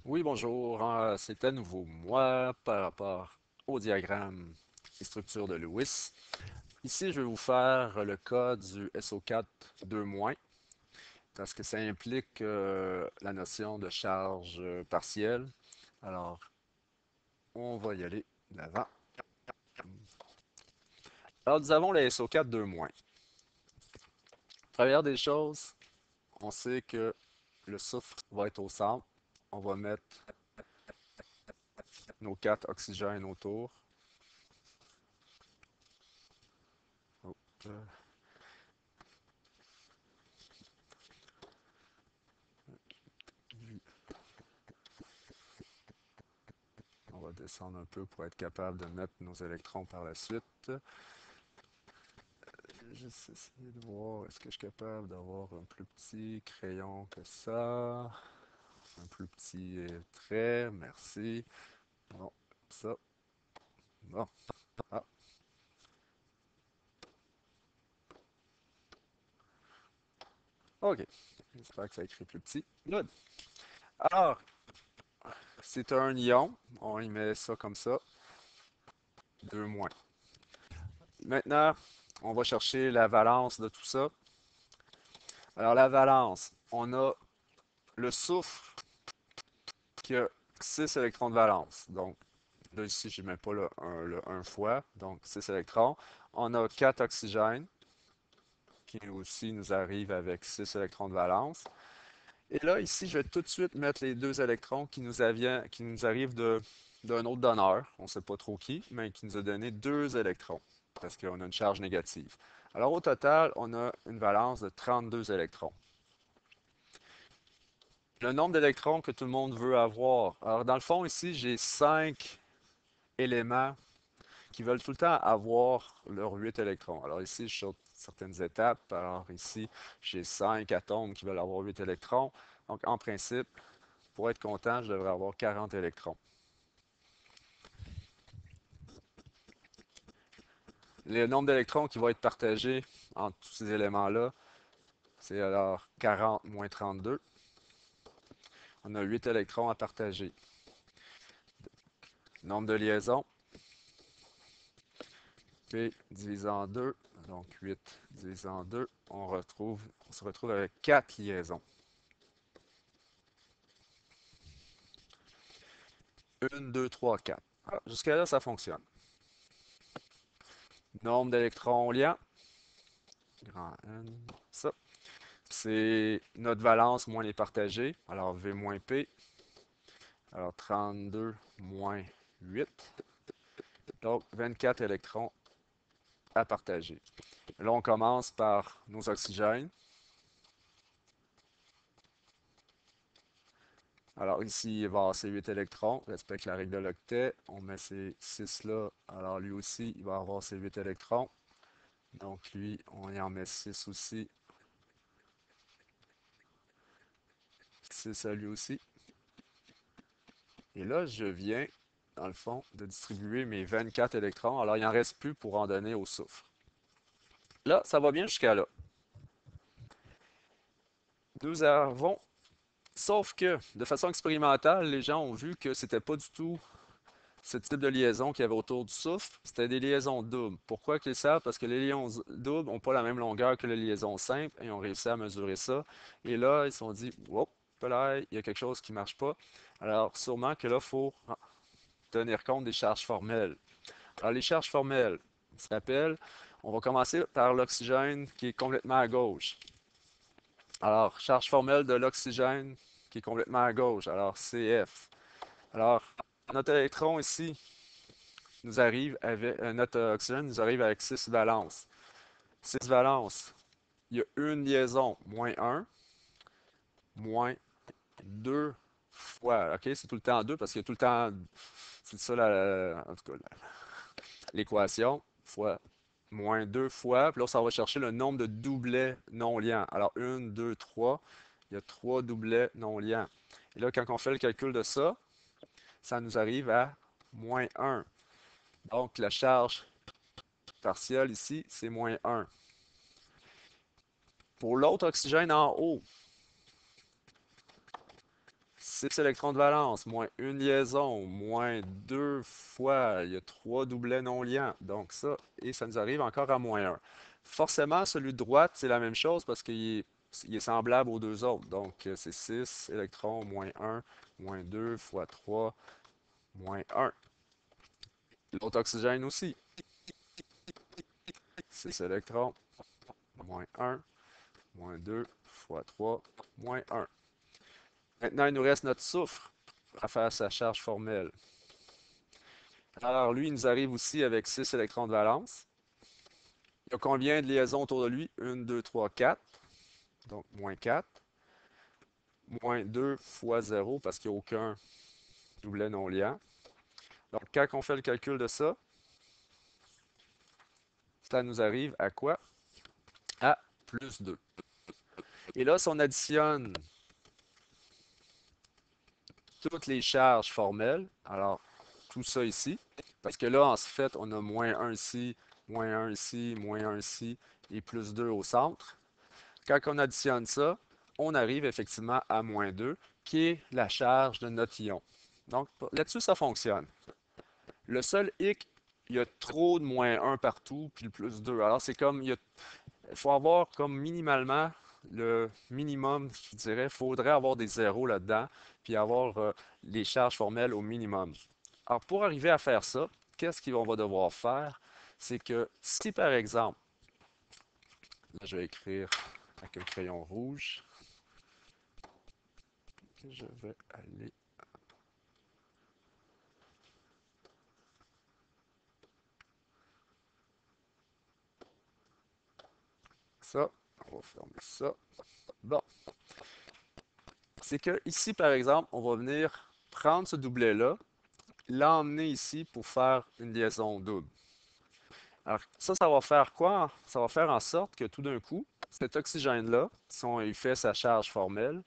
Oui, bonjour. C'est à nouveau moi par rapport au diagramme et structure de Lewis. Ici, je vais vous faire le cas du SO4 2-, parce que ça implique la notion de charge partielle. Alors, on va y aller d'avant. Alors, nous avons le SO4 2-. Première des choses, on sait que le soufre va être au centre. On va mettre nos 4 oxygènes autour. Hop. On va descendre un peu pour être capable de mettre nos électrons par la suite. Juste essayer de voir, est-ce que je suis capable d'avoir un plus petit crayon que ça? Un plus petit trait, merci. Bon, ça, bon, ah, ok. J'espère que ça écrit plus petit. Good. Alors, c'est un ion. On y met ça comme ça. 2-. Maintenant, on va chercher la valence de tout ça. Alors, la valence, on a le soufre qui a 6 électrons de valence. Donc, là, ici, je ne mets pas le 1 fois, donc 6 électrons. On a 4 oxygènes, qui aussi nous arrivent avec 6 électrons de valence. Et là, ici, je vais tout de suite mettre les 2 électrons qui nous arrivent d'un autre donneur, on ne sait pas trop qui, mais qui nous a donné 2 électrons, parce qu'on a une charge négative. Alors, au total, on a une valence de 32 électrons. Le nombre d'électrons que tout le monde veut avoir. Alors, dans le fond, ici, j'ai 5 éléments qui veulent tout le temps avoir leurs 8 électrons. Alors ici, je saute certaines étapes. Alors ici, j'ai 5 atomes qui veulent avoir 8 électrons. Donc en principe, pour être content, je devrais avoir 40 électrons. Le nombre d'électrons qui va être partagé entre tous ces éléments-là, c'est alors 40 moins 32. On a 8 électrons à partager. Nombre de liaisons, P divisé en 2, donc 8 divisé en 2, on se retrouve avec 4 liaisons. 1, 2, 3, 4. Jusqu'à là, ça fonctionne. Nombre d'électrons liants, grand N, ça. C'est notre valence moins les partagés. Alors V moins P. Alors 32 moins 8. Donc 24 électrons à partager. Là, on commence par nos oxygènes. Alors ici, il va avoir ses 8 électrons. Respecte la règle de l'octet. On met ces 6 là. Alors lui aussi, il va avoir ses 8 électrons. Donc lui, on y en met 6 aussi. 6 à lui aussi. Et là, je viens, dans le fond, de distribuer mes 24 électrons. Alors, il n'en reste plus pour en donner au soufre. Là, ça va bien jusqu'à là. Nous avons, sauf que, de façon expérimentale, les gens ont vu que c'était pas du tout ce type de liaison qu'il y avait autour du soufre. C'était des liaisons doubles. Pourquoi qu'ils savent? Parce que les liaisons doubles n'ont pas la même longueur que les liaisons simples et ils ont réussi à mesurer ça. Et là, ils se sont dit, hop, là, il y a quelque chose qui ne marche pas. Alors, sûrement que là, il faut tenir compte des charges formelles. Alors, les charges formelles, on se rappelle, on va commencer par l'oxygène qui est complètement à gauche. Alors, charge formelle de l'oxygène qui est complètement à gauche. Alors, CF. Alors, notre électron ici nous arrive avec, notre oxygène nous arrive avec 6 valences. 6 valences, il y a une liaison, moins 1, moins 2 fois. OK, c'est tout le temps 2 parce qu'il y a tout le temps, c'est ça en tout cas, l'équation, fois moins 2 fois. Puis là, ça va chercher le nombre de doublets non liants. Alors, 1, 2, 3. Il y a 3 doublets non liants. Et là, quand on fait le calcul de ça, ça nous arrive à moins 1. Donc, la charge partielle ici, c'est moins 1. Pour l'autre oxygène en haut, 6 électrons de valence, moins une liaison, moins 2 fois, il y a 3 doublets non liants. Donc ça, et ça nous arrive encore à moins un. Forcément, celui de droite, c'est la même chose parce qu'il est semblable aux deux autres. Donc c'est 6 électrons, moins un, moins 2 fois 3, moins un. L'autre oxygène aussi. 6 électrons, moins un, moins 2 fois 3, moins un. Maintenant, il nous reste notre soufre à faire sa charge formelle. Alors, lui, il nous arrive aussi avec 6 électrons de valence. Il y a combien de liaisons autour de lui? 1, 2, 3, 4. Donc, moins 4. Moins 2 fois 0 parce qu'il n'y a aucun doublet non liant. Donc, quand on fait le calcul de ça, ça nous arrive à quoi? À plus 2. Et là, si on additionne toutes les charges formelles, alors tout ça ici, parce que là, en fait, on a moins un ici, moins un ici, moins un ici, et plus 2 au centre. Quand on additionne ça, on arrive effectivement à moins 2, qui est la charge de notre ion. Donc là-dessus, ça fonctionne. Le seul hic, il y a trop de moins un partout, puis le plus 2. Alors c'est comme, il faut avoir comme minimalement le minimum, je dirais, il faudrait avoir des zéros là-dedans, puis avoir les charges formelles au minimum. Alors pour arriver à faire ça, qu'est-ce qu'on va devoir faire? C'est que si par exemple, là je vais écrire avec un crayon rouge, je vais aller ça, on va fermer ça. Bon, c'est que ici par exemple, on va venir prendre ce doublet-là, l'emmener ici pour faire une liaison double. Alors ça va faire quoi? Ça va faire en sorte que tout d'un coup, cet oxygène-là, si il fait sa charge formelle,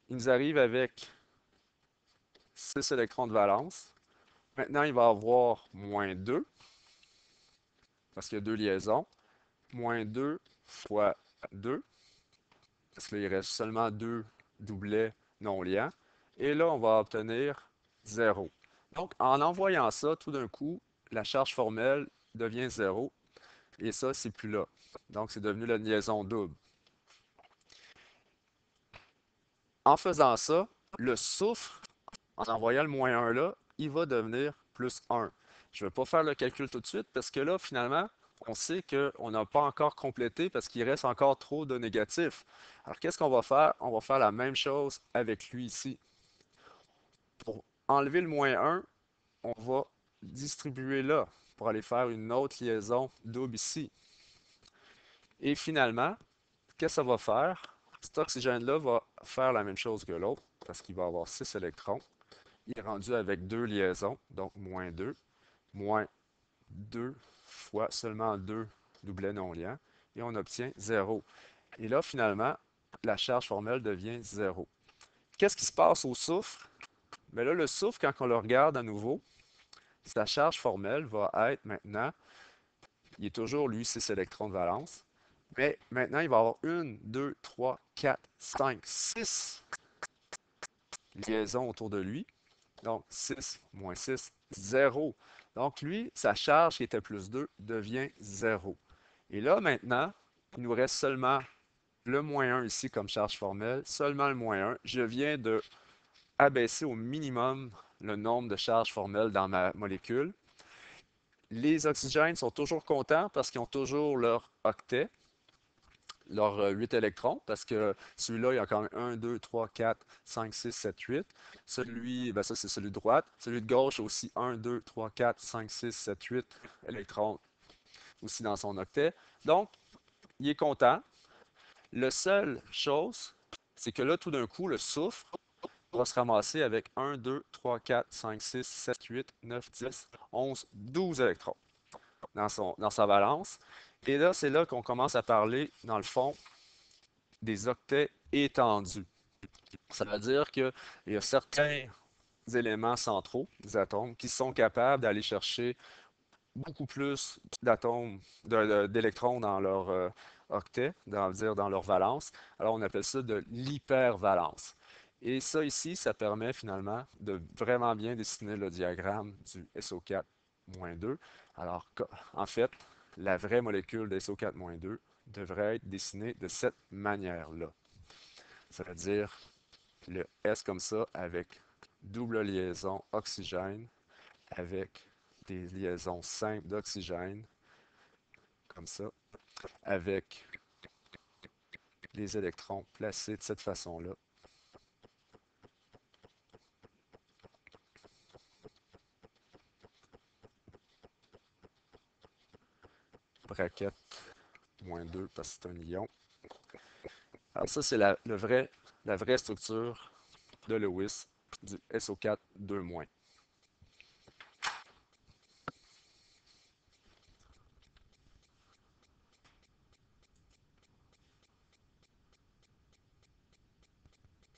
il nous arrive avec 6 électrons de valence. Maintenant, il va avoir moins 2, parce qu'il y a deux liaisons. Moins 2 fois 2, parce qu'il reste seulement deux doublets non liants. Et là, on va obtenir 0. Donc, en envoyant ça, tout d'un coup, la charge formelle devient 0. Et ça, c'est plus là. Donc, c'est devenu la liaison double. En faisant ça, le soufre, en envoyant le moins 1 là, il va devenir plus 1. Je ne vais pas faire le calcul tout de suite parce que là, finalement, on sait qu'on n'a pas encore complété parce qu'il reste encore trop de négatifs. Alors, qu'est-ce qu'on va faire? On va faire la même chose avec lui ici. Pour enlever le moins 1, on va distribuer là pour aller faire une autre liaison double ici. Et finalement, qu'est-ce que ça va faire? Cet oxygène-là va faire la même chose que l'autre parce qu'il va avoir 6 électrons. Il est rendu avec deux liaisons, donc moins 2 fois seulement 2 doublets non liants, et on obtient 0. Et là, finalement, la charge formelle devient 0. Qu'est-ce qui se passe au soufre? Bien là, le soufre, quand on le regarde à nouveau, sa charge formelle va être maintenant, il est toujours, lui, 6 électrons de valence, mais maintenant, il va avoir 1, 2, 3, 4, 5, 6 liaisons autour de lui. Donc, 6 moins 6, 0. Donc, lui, sa charge qui était plus 2 devient 0. Et là, maintenant, il nous reste seulement le moins 1 ici comme charge formelle, seulement le moins 1. Je viens de abaisser au minimum le nombre de charges formelles dans ma molécule. Les oxygènes sont toujours contents parce qu'ils ont toujours leur octet, leurs 8 électrons, parce que celui-là, il y a quand même 1, 2, 3, 4, 5, 6, 7, 8. Celui, ben ça, c'est celui de droite. Celui de gauche aussi 1, 2, 3, 4, 5, 6, 7, 8 électrons aussi dans son octet. Donc, il est content. La seule chose, c'est que là, tout d'un coup, le soufre va se ramasser avec 1, 2, 3, 4, 5, 6, 7, 8, 9, 10, 11, 12 électrons dans sa valence. Et là, c'est là qu'on commence à parler, dans le fond, des octets étendus. Ça veut dire qu'il y a certains éléments centraux des atomes qui sont capables d'aller chercher beaucoup plus d'atomes, d'électrons dans leur octet, dire dans leur valence. Alors on appelle ça de l'hypervalence. Et ça ici, ça permet finalement de vraiment bien dessiner le diagramme du SO4-2. Alors en fait, la vraie molécule de SO4-2 devrait être dessinée de cette manière-là. Ça veut dire le S comme ça avec double liaison oxygène avec des liaisons simples d'oxygène, comme ça, avec les électrons placés de cette façon-là. Braquette moins 2 parce que c'est un ion. Alors ça, c'est la vraie structure de Lewis du SO4 2-.